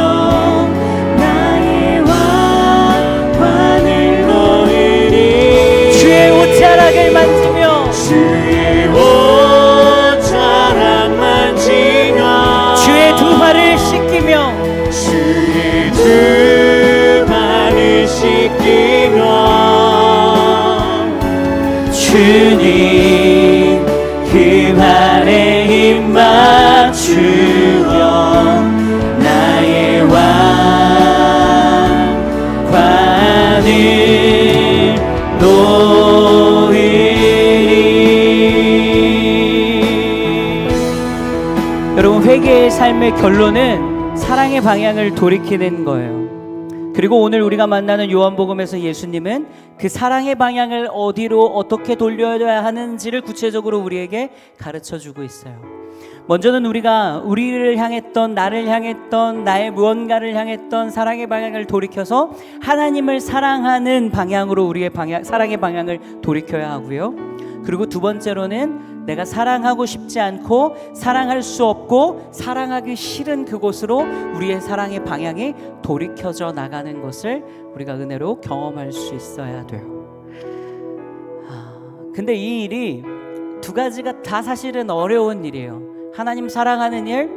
나의 왕관을 놓으리. 주의 옷 자락을 만지며 주의 옷 자락만 지며 주의 두 발을 씻기며 주의 두 발을 씻기며 주님 그 발에 입 맞추며 나의 왕관을 놓으리. 여러분, 회개의 삶의 결론은 사랑의 방향을 돌이키는 거예요. 그리고 오늘 우리가 만나는 요한복음에서 예수님은 그 사랑의 방향을 어디로 어떻게 돌려야 하는지를 구체적으로 우리에게 가르쳐주고 있어요. 먼저는 우리가 우리를 향했던, 나를 향했던, 나의 무언가를 향했던 사랑의 방향을 돌이켜서 하나님을 사랑하는 방향으로 우리의 사랑의 방향을 돌이켜야 하고요. 그리고 두 번째로는 내가 사랑하고 싶지 않고 사랑할 수 없고 사랑하기 싫은 그곳으로 우리의 사랑의 방향이 돌이켜져 나가는 것을 우리가 은혜로 경험할 수 있어야 돼요. 근데 이 일이 두 가지가 다 사실은 어려운 일이에요. 하나님 사랑하는 일,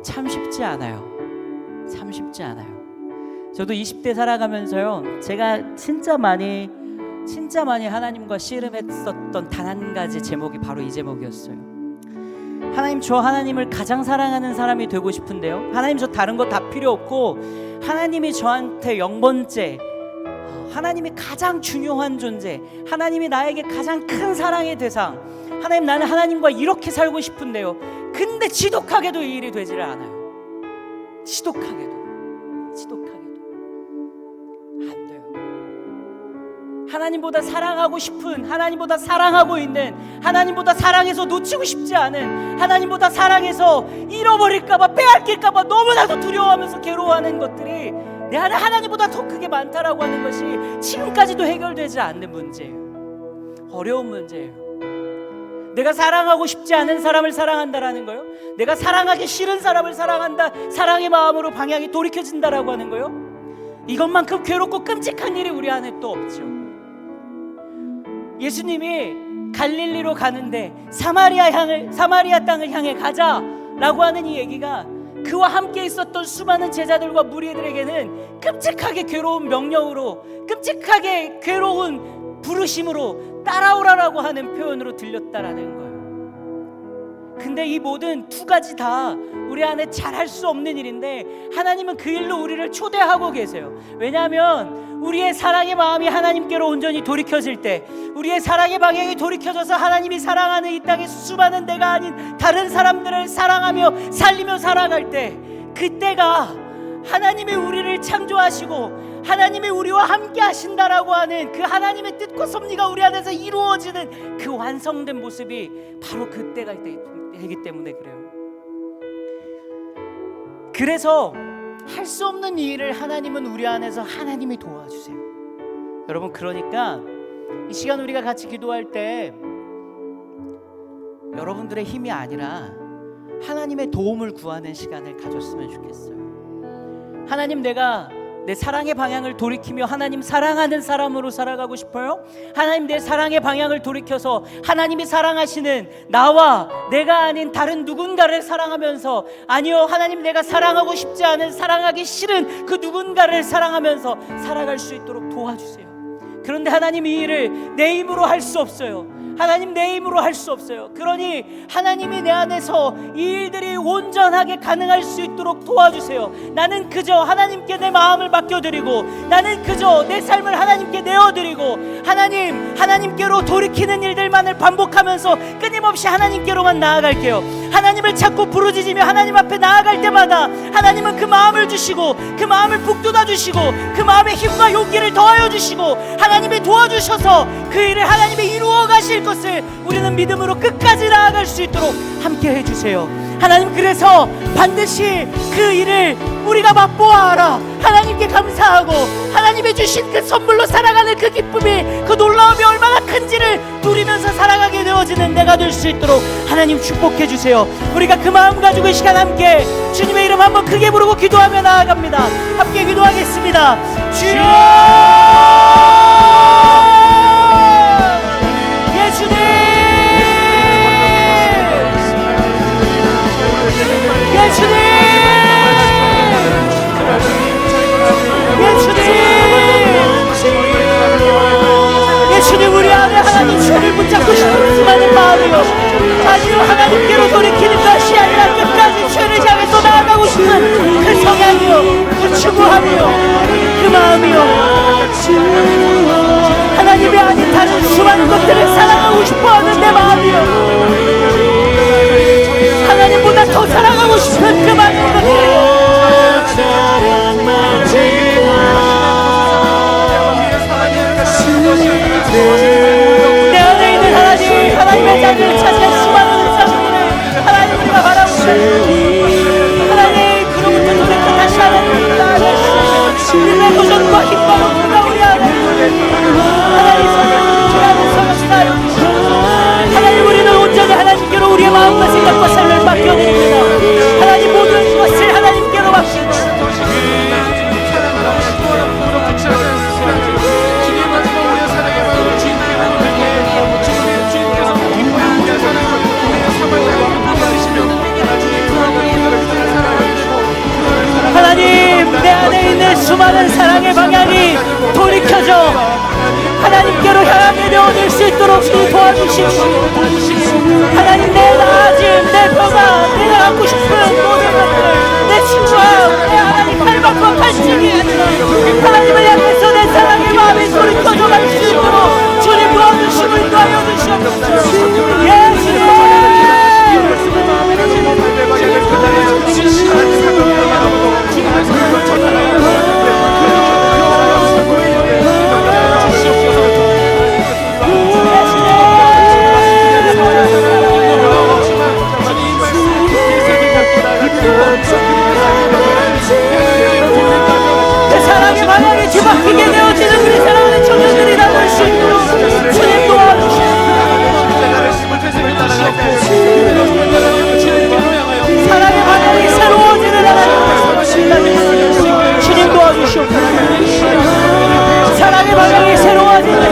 참 쉽지 않아요. 참 쉽지 않아요. 저도 20대 살아가면서요, 제가 진짜 많이 하나님과 씨름했었던 단 한 가지 제목이 바로 이 제목이었어요. 하나님, 저 하나님을 가장 사랑하는 사람이 되고 싶은데요, 하나님 저 다른 거 다 필요 없고 하나님이 저한테 0번째, 하나님이 가장 중요한 존재, 하나님이 나에게 가장 큰 사랑의 대상, 하나님 나는 하나님과 이렇게 살고 싶은데요, 근데 지독하게도 이 일이 되지를 않아요. 지독하게도 안 돼요. 하나님보다 사랑하고 싶은, 하나님보다 사랑하고 있는, 하나님보다 사랑해서 놓치고 싶지 않은, 하나님보다 사랑해서 잃어버릴까봐, 빼앗길까봐 너무나도 두려워하면서 괴로워하는 것들이 내 안에 하나님보다 더 크게 많다라고 하는 것이 지금까지도 해결되지 않는 문제예요. 어려운 문제예요. 내가 사랑하고 싶지 않은 사람을 사랑한다라는 거요, 내가 사랑하기 싫은 사람을 사랑한다, 사랑의 마음으로 방향이 돌이켜진다라고 하는 거요, 이것만큼 괴롭고 끔찍한 일이 우리 안에 또 없죠. 예수님이 갈릴리로 가는데 사마리아 땅을 향해 가자라고 하는 이 얘기가 그와 함께 있었던 수많은 제자들과 무리들에게는 끔찍하게 괴로운 명령으로, 끔찍하게 괴로운 부르심으로 따라오라라고 하는 표현으로 들렸다라는 거예요. 근데 이 모든 두 가지 다 우리 안에 잘할 수 없는 일인데 하나님은 그 일로 우리를 초대하고 계세요. 왜냐하면 우리의 사랑의 마음이 하나님께로 온전히 돌이켜질 때, 우리의 사랑의 방향이 돌이켜져서 하나님이 사랑하는 이 땅의 수많은 내가 아닌 다른 사람들을 사랑하며 살리며 살아갈 때, 그때가 하나님이 우리를 창조하시고 하나님이 우리와 함께 하신다라고 하는 그 하나님의 뜻과 섭리가 우리 안에서 이루어지는 그 완성된 모습이 바로 그때가 되기 때문에 그래요. 그래서 할 수 없는 이 일을 하나님은 우리 안에서 하나님이 도와주세요. 여러분, 그러니까 이 시간 우리가 같이 기도할 때 여러분들의 힘이 아니라 하나님의 도움을 구하는 시간을 가졌으면 좋겠어요. 하나님, 내가 내 사랑의 방향을 돌이키며 하나님 사랑하는 사람으로 살아가고 싶어요. 하나님, 내 사랑의 방향을 돌이켜서 하나님이 사랑하시는 나와 내가 아닌 다른 누군가를 사랑하면서, 아니요, 하나님, 내가 사랑하고 싶지 않은, 사랑하기 싫은 그 누군가를 사랑하면서 살아갈 수 있도록 도와주세요. 그런데 하나님, 이 일을 내 힘으로 할 수 없어요. 하나님, 내 힘으로 할 수 없어요. 그러니 하나님이 내 안에서 이 일들이 온전하게 가능할 수 있도록 도와주세요. 나는 그저 하나님께 내 마음을 맡겨드리고, 나는 그저 내 삶을 하나님께 내어드리고, 하나님께로 돌이키는 일들만을 반복하면서 끊임없이 하나님께로만 나아갈게요. 하나님을 찾고 부르짖으며 하나님 앞에 나아갈 때마다 하나님은 그 마음을 주시고, 그 마음을 북돋아 주시고, 그 마음에 힘과 용기를 더하여 주시고, 하나님이 도와주셔서 그 일을 하나님이 이루어 가실 것을 우리는 믿음으로 끝까지 나아갈 수 있도록 함께 해주세요. 하나님, 그래서 반드시 그 일을 우리가 맛보아라. 하나님께 감사하고 하나님이 주신 그 선물로 살아가는 그 기쁨이, 그 놀라움이 얼마나 큰지를 누리면서 살아가게 되어지는 내가 될 수 있도록 하나님 축복해 주세요. 우리가 그 마음 가지고 이 시간 함께 주님의 이름 한번 크게 부르고 기도하며 나아갑니다. 함께 기도하겠습니다. 주여! 예수님, 우리 안에 하나님 주를 붙잡고 싶은 수많은 마음이요, 아니요, 하나님께로 돌이키는 것이 아니라 끝까지 주를 향해서 나아가고 싶은 그 성향이요, 그 추구함이요, 그 마음이요, 하나님이 아닌 다른 수많은 것들을 사랑하고 싶어하는 내 마음이요, 하나님보다 더 사랑하고 싶은 그 많은 것들이요. 내 안에 있는 하나님의 자리를 차지한 수많은 사람들을 하나님 우리가 바라보고 있습니다. 하나님, 그로부터 도대체 다시 하나님을 나아가시고 우리의 도전과 힘과 용기가 우리 안에 하나님 성령을 하나님, 우리는 온전히 하나님께로 우리의 마음과 생각과 삶을 맡겨드립니다. 하나님, 모든 것을 하나님께로 맡기고 하나님, 내 안에 있는 수많은 사랑의 방향이 돌이켜져 하나님께로 향하게 되어질 수 있도록 주님 도와주십시오. 하나님, 내 나아짐, 내 평안, 내가 갖고 싶은 모든 것들, 내 친구와 내 하나님 칼박과 칼집이 아니라 하나님을 향해서 내 사랑의 마음이 돌이켜져 갈 수 있도록 주님 도와주시고 인도하여 주시옵소서. 예수님! 뒤바뀌게 되어지는 우리 사랑하는 청년들이라 볼 수 있도록 주님 도와주시옵소서. 사랑의 방향이 새로워지는 하나님 주님 도와주시옵소서. 사랑의 방향이 새로워지는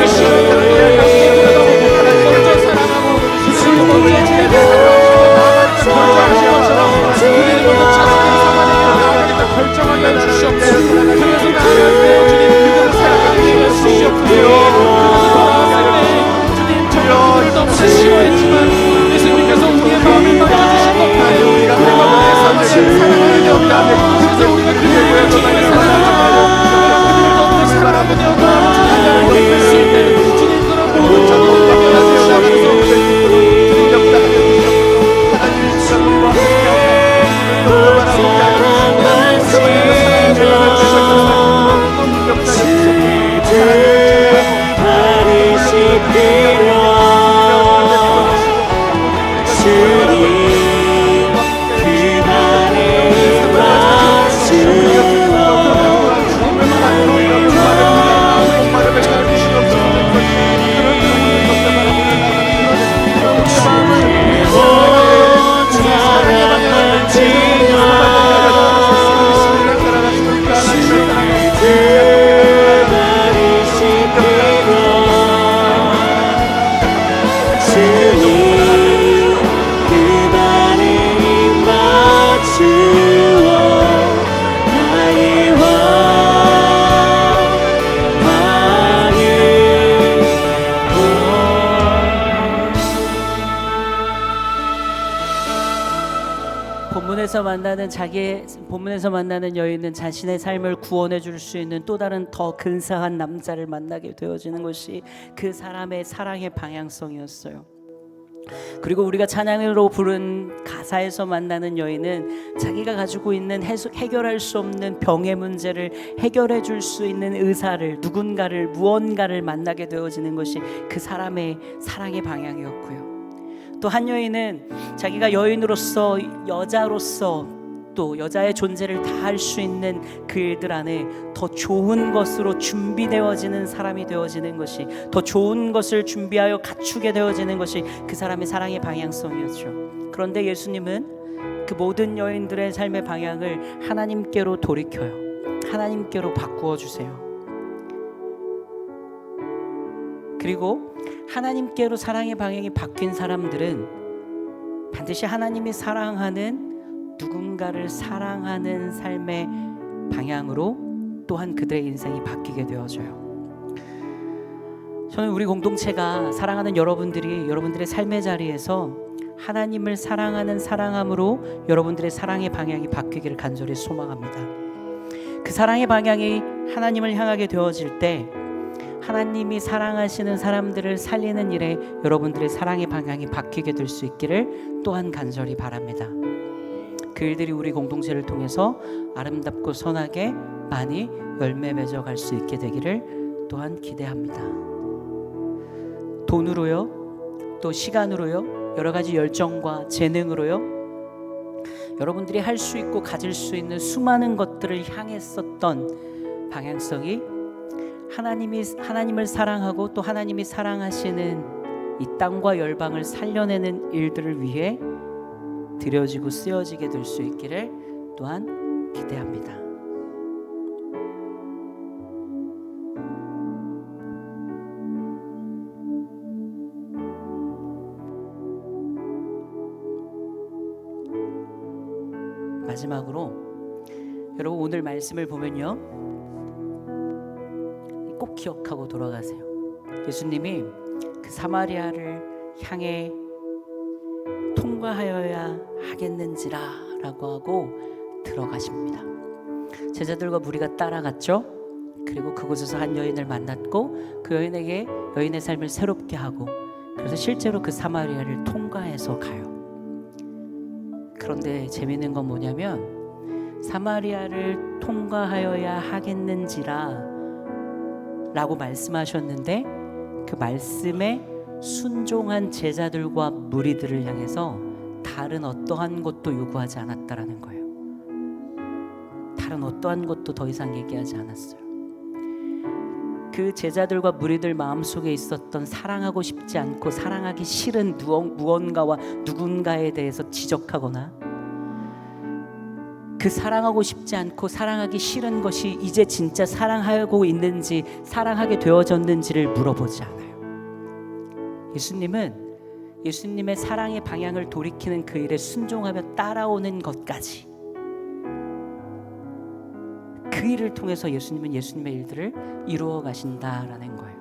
본문에서 만나는 여인은 자신의 삶을 구원해 줄 수 있는 또 다른 더 근사한 남자를 만나게 되어지는 것이 그 사람의 사랑의 방향성이었어요. 그리고 우리가 찬양으로 부른 가사에서 만나는 여인은 자기가 가지고 있는 해결할 수 없는 병의 문제를 해결해 줄 수 있는 의사를, 누군가를, 무언가를 만나게 되어지는 것이 그 사람의 사랑의 방향이었고요. 또 한 여인은 자기가 여인으로서, 여자로서 또 여자의 존재를 다할 수 있는 그들 안에 더 좋은 것으로 준비되어지는 사람이 되어지는 것이, 더 좋은 것을 준비하여 갖추게 되어지는 것이 그 사람의 사랑의 방향성이었죠. 그런데 예수님은 그 모든 여인들의 삶의 방향을 하나님께로 돌이켜요. 하나님께로 바꾸어 주세요. 그리고 하나님께로 사랑의 방향이 바뀐 사람들은 반드시 하나님이 사랑하는 누군가를 사랑하는 삶의 방향으로 또한 그들의 인생이 바뀌게 되어져요. 저는 우리 공동체가, 사랑하는 여러분들이 여러분들의 삶의 자리에서 하나님을 사랑하는 사랑함으로 여러분들의 사랑의 방향이 바뀌기를 간절히 소망합니다. 그 사랑의 방향이 하나님을 향하게 되어질 때 하나님이 사랑하시는 사람들을 살리는 일에 여러분들의 사랑의 방향이 바뀌게 될 수 있기를 또한 간절히 바랍니다. 그 일들이 우리 공동체를 통해서 아름답고 선하게 많이 열매 맺어갈 수 있게 되기를 또한 기대합니다. 돈으로요, 또 시간으로요, 여러 가지 열정과 재능으로요, 여러분들이 할 수 있고 가질 수 있는 수많은 것들을 향했었던 방향성이 하나님을 사랑하고 또 하나님이 사랑하시는 이 땅과 열방을 살려내는 일들을 위해 드려지고 쓰여지게 될 수 있기를 또한 기대합니다. 마지막으로 여러분 오늘 말씀을 보면요, 꼭 기억하고 돌아가세요. 예수님이 그 사마리아를 향해 통과하여야 하겠는지라 라고 하고 들어가십니다. 제자들과 무리가 따라갔죠. 그리고 그곳에서 한 여인을 만났고 그 여인에게 여인의 삶을 새롭게 하고, 그래서 실제로 그 사마리아를 통과해서 가요. 그런데 재미있는 건 뭐냐면 사마리아를 통과하여야 하겠는지라 라고 말씀하셨는데 그 말씀에 순종한 제자들과 무리들을 향해서 다른 어떠한 것도 요구하지 않았다라는 거예요. 다른 어떠한 것도 더 이상 얘기하지 않았어요. 그 제자들과 무리들 마음속에 있었던 사랑하고 싶지 않고 사랑하기 싫은 무언가와 누군가에 대해서 지적하거나 그 사랑하고 싶지 않고 사랑하기 싫은 것이 이제 진짜 사랑하고 있는지 사랑하게 되어졌는지를 물어보지 않아요. 예수님은 예수님의 사랑의 방향을 돌이키는 그 일에 순종하며 따라오는 것까지, 그 일을 통해서 예수님은 예수님의 일들을 이루어 가신다라는 거예요.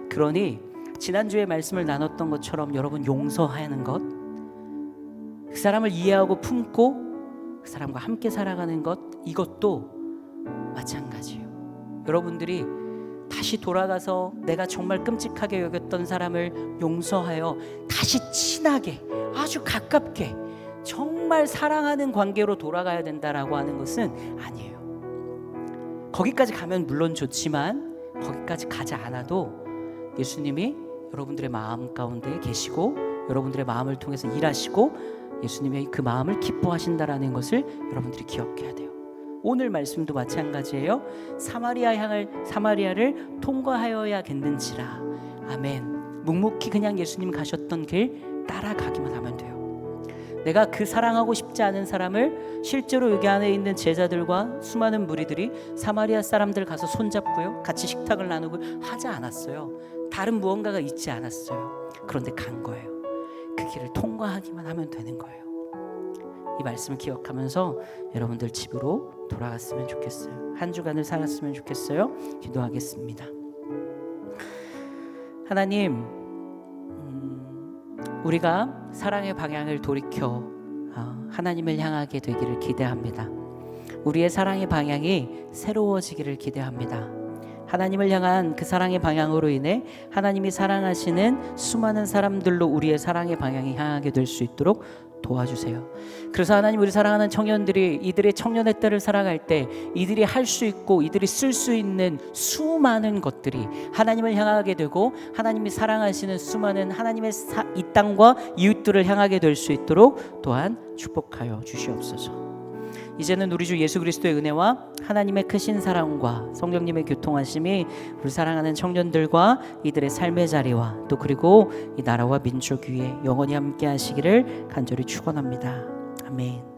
그러니 지난주에 말씀을 나눴던 것처럼 여러분, 용서하는 것, 그 사람을 이해하고 품고 그 사람과 함께 살아가는 것, 이것도 마찬가지예요. 여러분들이 다시 돌아가서 내가 정말 끔찍하게 여겼던 사람을 용서하여 다시 친하게, 아주 가깝게 정말 사랑하는 관계로 돌아가야 된다라고 하는 것은 아니에요. 거기까지 가면 물론 좋지만 거기까지 가지 않아도 예수님이 여러분들의 마음 가운데 계시고 여러분들의 마음을 통해서 일하시고 예수님의 그 마음을 기뻐하신다라는 것을 여러분들이 기억해야 돼요. 오늘 말씀도 마찬가지예요. 사마리아를 통과하여야겠는지라. 아멘. 묵묵히 그냥 예수님 가셨던 길 따라가기만 하면 돼요. 내가 그 사랑하고 싶지 않은 사람을 실제로 여기 안에 있는 제자들과 수많은 무리들이 사마리아 사람들 가서 손잡고요, 같이 식탁을 나누고 하지 않았어요. 다른 무언가가 있지 않았어요. 그런데 간 거예요. 그 길을 통과하기만 하면 되는 거예요. 이 말씀을 기억하면서 여러분들 집으로 돌아갔으면 좋겠어요. 한 주간을 살았으면 좋겠어요. 기도하겠습니다. 하나님, 우리가 사랑의 방향을 돌이켜 하나님을 향하게 되기를 기대합니다. 우리의 사랑의 방향이 새로워지기를 기대합니다. 하나님을 향한 그 사랑의 방향으로 인해 하나님이 사랑하시는 수많은 사람들로 우리의 사랑의 방향이 향하게 될 수 있도록 도와주세요. 그래서 하나님, 우리 사랑하는 청년들이 이들의 청년의 때를 살아갈 때 이들이 할 수 있고 이들이 쓸 수 있는 수많은 것들이 하나님을 향하게 되고 하나님이 사랑하시는 수많은 하나님의 이 땅과 이웃들을 향하게 될 수 있도록 또한 축복하여 주시옵소서. 이제는 우리 주 예수 그리스도의 은혜와 하나님의 크신 사랑과 성령님의 교통하심이 우리 사랑하는 청년들과 이들의 삶의 자리와 또 그리고 이 나라와 민족 위에 영원히 함께 하시기를 간절히 축원합니다. 아멘.